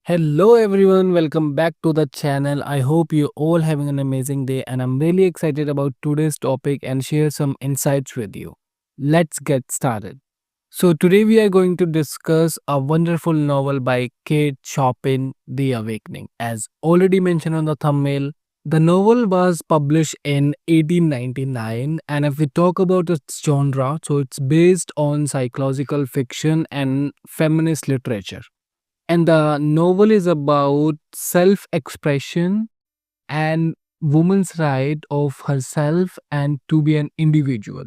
Hello everyone, welcome back to the channel. I hope you all having an amazing day and I'm really excited about today's topic and share some insights with you. Let's get started. So today we are going to discuss a wonderful novel by Kate Chopin, The Awakening. As already mentioned on the thumbnail, the novel was published in 1899 and if we talk about its genre, so it's based on psychological fiction and feminist literature. And the novel is about self expression and woman's right of herself and to be an individual.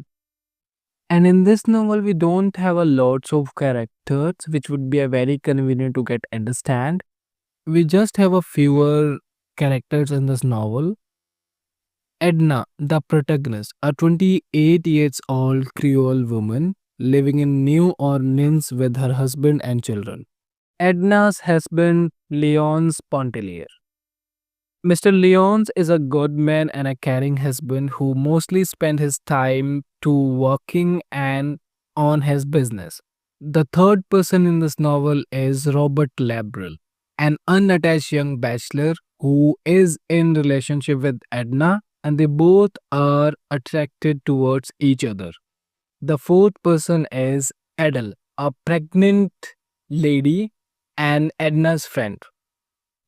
And in this novel, we don't have a lots of characters, which would be a very convenient to get understand. We just have a fewer characters in this novel. Edna, the protagonist, a 28 years old Creole woman living in New Orleans with her husband and children. Edna's husband, Leonce Pontellier. Mr. Leonce is a good man and a caring husband who mostly spends his time to working and on his business. The third person in this novel is Robert Labril, an unattached young bachelor who is in relationship with Edna and they both are attracted towards each other. The fourth person is Adele, a pregnant lady and Edna's friend.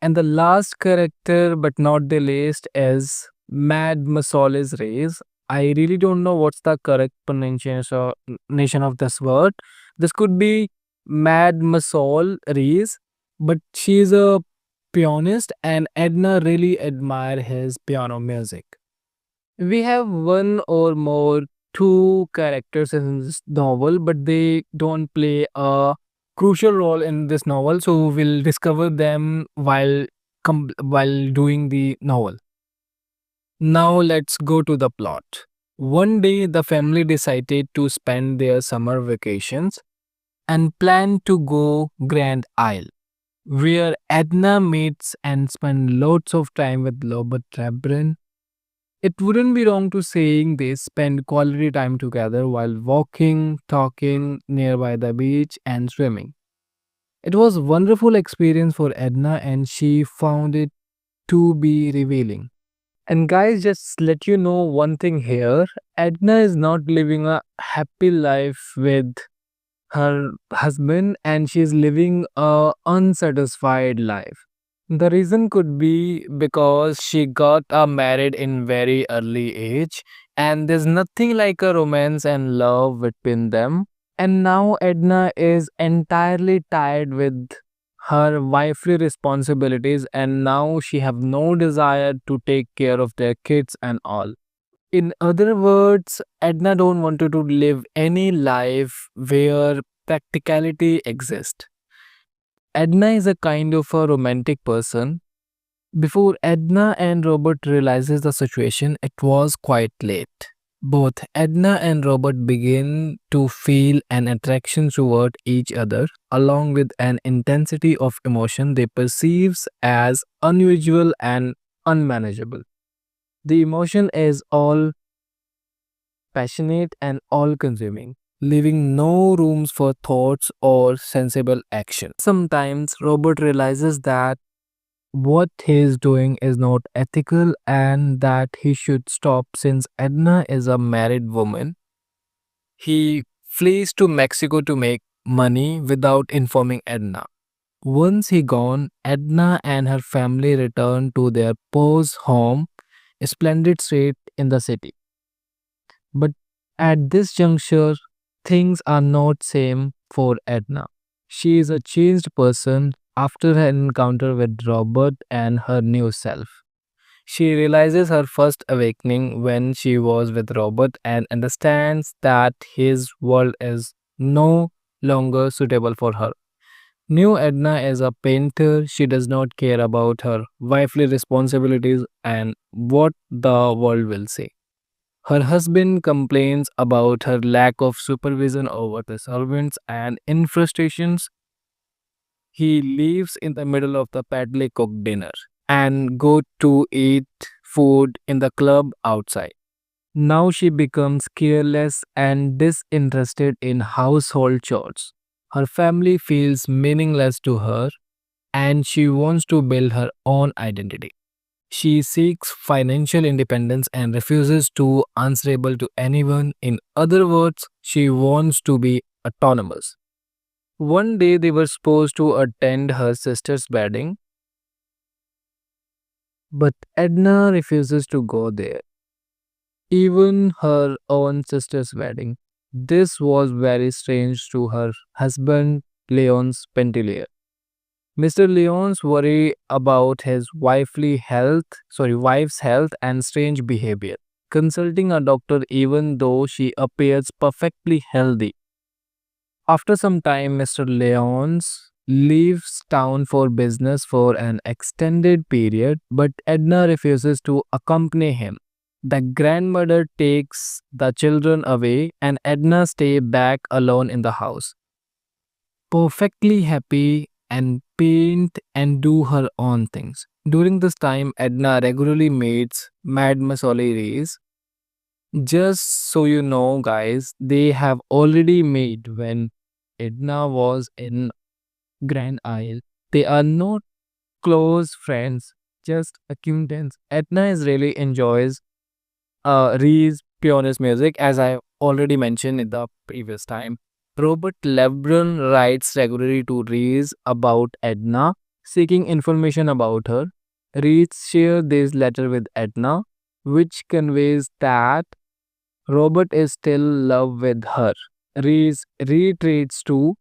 And the last character, but not the least, is Mad Masolis Reyes. I really don't know what's the correct pronunciation of this word. This could be Mad Masol Reyes, but she's a pianist, and Edna really admire his piano music. We have one or more two characters in this novel, but they don't play a crucial role in this novel. So we'll discover them while doing the novel. Now let's go to the plot. One day, the family decided to spend their summer vacations and planned to go Grand Isle, where Edna meets and spends lots of time with Robert Trabrin. It wouldn't be wrong to saying they spend quality time together while walking, talking nearby the beach and swimming. It was a wonderful experience for Edna and she found it to be revealing. And guys, just let you know one thing here. Edna is not living a happy life with her husband and she is living a unsatisfied life. The reason could be because she got married in very early age and there's nothing like a romance and love between them. And now Edna is entirely tired with her wifely responsibilities and now she have no desire to take care of their kids and all. In other words, Edna don't want to live any life where practicality exists. Edna is a kind of a romantic person. Before Edna and Robert realizes the situation, it was quite late. Both Edna and Robert begin to feel an attraction toward each other, along with an intensity of emotion they perceive as unusual and unmanageable. The emotion is all passionate and all consuming, leaving no rooms for thoughts or sensible action. Sometimes Robert realizes that what he is doing is not ethical and that he should stop since Edna is a married woman. He flees to Mexico to make money without informing Edna. Once he gone, Edna and her family return to their Pose home, a splendid street in the city. But at this juncture, things are not same for Edna. She is a changed person after her encounter with Robert and her new self. She realizes her first awakening when she was with Robert and understands that his world is no longer suitable for her. New Edna is a painter. She does not care about her wifely responsibilities and what the world will say. Her husband complains about her lack of supervision over the servants, and in frustrations, he leaves in the middle of the badly cooked dinner and go to eat food in the club outside. Now she becomes careless and disinterested in household chores. Her family feels meaningless to her, and she wants to build her own identity. She seeks financial independence and refuses to answerable to anyone. In other words, she wants to be autonomous. One day they were supposed to attend her sister's wedding, but Edna refuses to go there, even her own sister's wedding. This was very strange to her husband, Leonce Pentelier. Mr. Leon's worry about his wife's health and strange behavior, consulting a doctor even though she appears perfectly healthy. After some time, Mr. Leon's leaves town for business for an extended period, but Edna refuses to accompany him. The grandmother takes the children away, and Edna stays back alone in the house, perfectly happy and paint and do her own things. During this time, Edna regularly meets Mademoiselle Reyes. Just so you know, guys, they have already met when Edna was in Grand Isle. They are not close friends, just acquaintance. Edna is really enjoys Ree's pianist music, as I already mentioned in the previous time. Robert Lebron writes regularly to Rees about Edna, seeking information about her. Rees shares this letter with Edna, which conveys that Robert is still in love with her. Rees retreats to.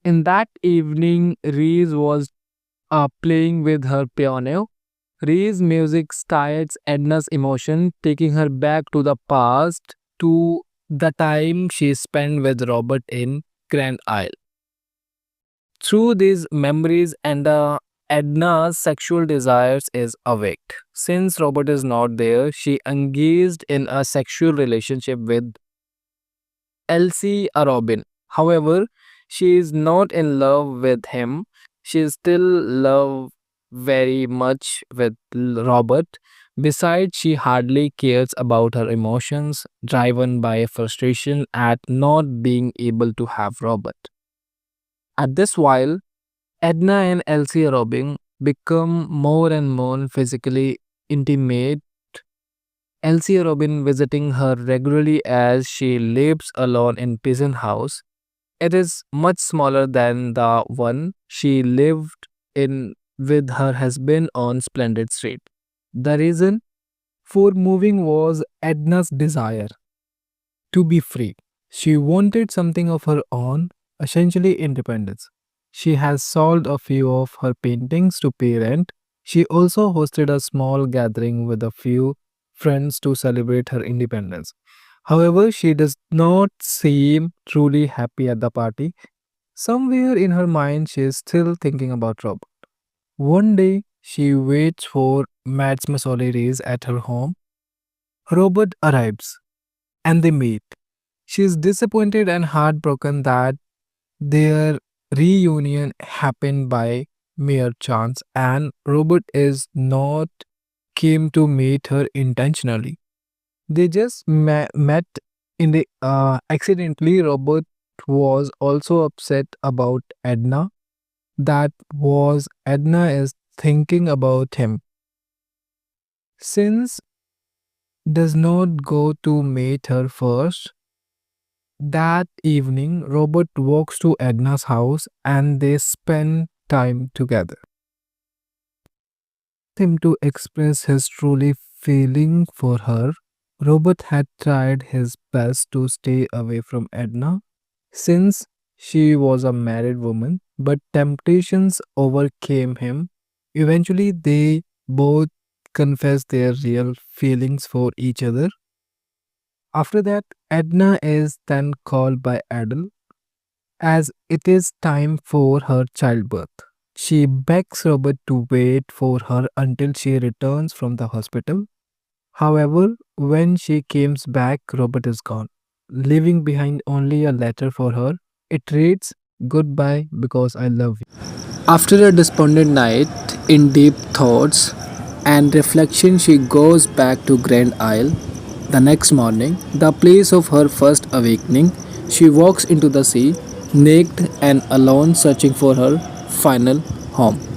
In that evening, Rees was playing with her piano. Ree's music stirs Edna's emotion, taking her back to the past, to the time she spent with Robert in Grand Isle. Through these memories and Edna's sexual desires is awaked. Since Robert is not there, she engaged in a sexual relationship with Elsie Robin. However, she is not in love with him. She is still love very much with Robert. Besides, she hardly cares about her emotions, driven by frustration at not being able to have Robert. At this while, Edna and Elsie Robin become more and more physically intimate. Elsie Robin visiting her regularly as she lives alone in peasant house. It is much smaller than the one she lived in with her husband on Splendid Street. The reason for moving was Edna's desire to be free. She wanted something of her own, essentially independence. She has sold a few of her paintings to pay rent. She also hosted a small gathering with a few friends to celebrate her independence. However, she does not seem truly happy at the party. Somewhere in her mind, she is still thinking about Rob. One day, she waits for Mademoiselle Reyes at her home. Robert arrives and they meet. She is disappointed and heartbroken that their reunion happened by mere chance and Robert is not came to meet her intentionally. They just met in the accidentally. Robert was also upset about Edna. That was Edna is thinking about him. Since does not go to meet her first. That evening, Robert walks to Edna's house and they spend time together. Him to express his truly feeling for her. Robert had tried his best to stay away from Edna since she was a married woman, but temptations overcame him. Eventually, they both confess their real feelings for each other. After that, Edna is then called by Adele as it is time for her childbirth. She begs Robert to wait for her until she returns from the hospital. However, when she comes back, Robert is gone, leaving behind only a letter for her. It reads, "Goodbye because I love you." After a despondent night, in deep thoughts and reflection, she goes back to Grand Isle. The next morning, the place of her first awakening, she walks into the sea. naked and alone searching for her final home.